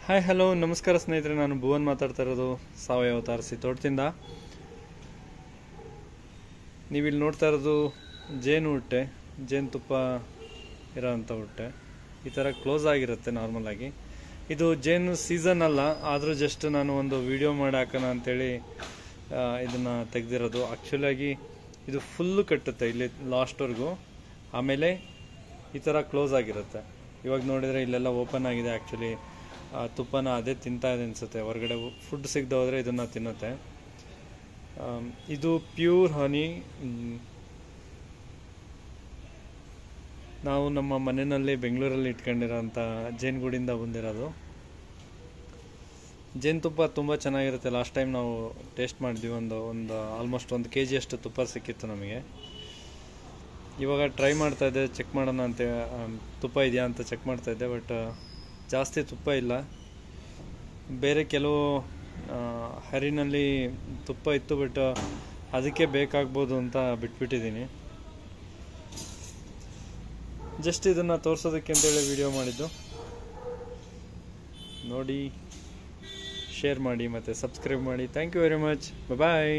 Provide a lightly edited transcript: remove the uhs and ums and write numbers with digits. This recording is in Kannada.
ಹಾಯ್ ಹಲೋ ನಮಸ್ಕಾರ ಸ್ನೇಹಿತರೆ, ನಾನು ಭುವನ್ ಮಾತಾಡ್ತಾ ಇರೋದು ಸಾವಯವ ತಾರಸಿ ತೋಟದಿಂದ. ನೀವಿಲ್ಲಿ ನೋಡ್ತಾ ಇರೋದು ಜೇನು ಹುಟ್ಟೆ, ಜೇನುತುಪ್ಪ ಇರೋಂಥ ಹುಟ್ಟೆ. ಈ ಥರ ಕ್ಲೋಸ್ ಆಗಿರುತ್ತೆ ನಾರ್ಮಲ್ ಆಗಿ. ಇದು ಜೇನು ಸೀಸನ್ ಅಲ್ಲ, ಆದರೂ ಜಸ್ಟ್ ನಾನು ಒಂದು ವಿಡಿಯೋ ಮಾಡಿ ಹಾಕೋಣ ಅಂತೇಳಿ ಇದನ್ನು ತೆಗೆದಿರೋದು. ಆ್ಯಕ್ಚುಲಾಗಿ ಇದು ಫುಲ್ಲು ಕಟ್ಟುತ್ತೆ ಇಲ್ಲಿ ಲಾಸ್ಟ್ವರೆಗೂ, ಆಮೇಲೆ ಈ ಥರ ಕ್ಲೋಸ್ ಆಗಿರುತ್ತೆ. ಇವಾಗ ನೋಡಿದರೆ ಇಲ್ಲೆಲ್ಲ ಓಪನ್ ಆಗಿದೆ. ಆ್ಯಕ್ಚುಲಿ ತುಪ್ಪನ ಅದೇ ತಿಂತಾ ಇದೆ ಅನಿಸುತ್ತೆ. ಹೊರಗಡೆ ಫುಡ್ ಸಿಗದೆ ಹೋದರೆ ಇದನ್ನು ತಿನ್ನುತ್ತೆ. ಇದು ಪ್ಯೂರ್ ಹನಿ. ನಾವು ನಮ್ಮ ಮನೆಯಲ್ಲಿ ಬೆಂಗಳೂರಲ್ಲಿ ಇಟ್ಕೊಂಡಿರೋಂಥ ಜೇನುಗೂಡಿಂದ ಬಂದಿರೋದು. ಜೇನುತುಪ್ಪ ತುಂಬ ಚೆನ್ನಾಗಿರುತ್ತೆ. ಲಾಸ್ಟ್ ಟೈಮ್ ನಾವು ಟೇಸ್ಟ್ ಮಾಡಿದ್ವಿ. ಒಂದು ಆಲ್ಮೋಸ್ಟ್ 1 kg ಅಷ್ಟು ತುಪ್ಪ ಸಿಕ್ಕಿತ್ತು ನಮಗೆ. ಇವಾಗ ಟ್ರೈ ಮಾಡ್ತಾಯಿದ್ದೆ, ಚೆಕ್ ಮಾಡೋಣ ಅಂತ, ತುಪ್ಪ ಇದೆಯಾ ಅಂತ ಚೆಕ್ ಮಾಡ್ತಾಯಿದ್ದೆ. ಬಟ್ ಜಾಸ್ತಿ ತುಪ್ಪ ಇಲ್ಲ. ಬೇರೆ ಕೆಲವು ಹರಿನಲ್ಲಿ ತುಪ್ಪ ಇತ್ತು, ಬಟ್ ಅದಕ್ಕೆ ಬೇಕಾಗ್ಬೋದು ಅಂತ ಬಿಟ್ಬಿಟ್ಟಿದ್ದೀನಿ. ಜಸ್ಟ್ ಇದನ್ನು ತೋರಿಸೋದಕ್ಕೆ ಅಂತೇಳಿ ವಿಡಿಯೋ ಮಾಡಿದ್ದು. ನೋಡಿ, ಶೇರ್ ಮಾಡಿ ಮತ್ತು ಸಬ್ಸ್ಕ್ರೈಬ್ ಮಾಡಿ. Thank you very much. Bye.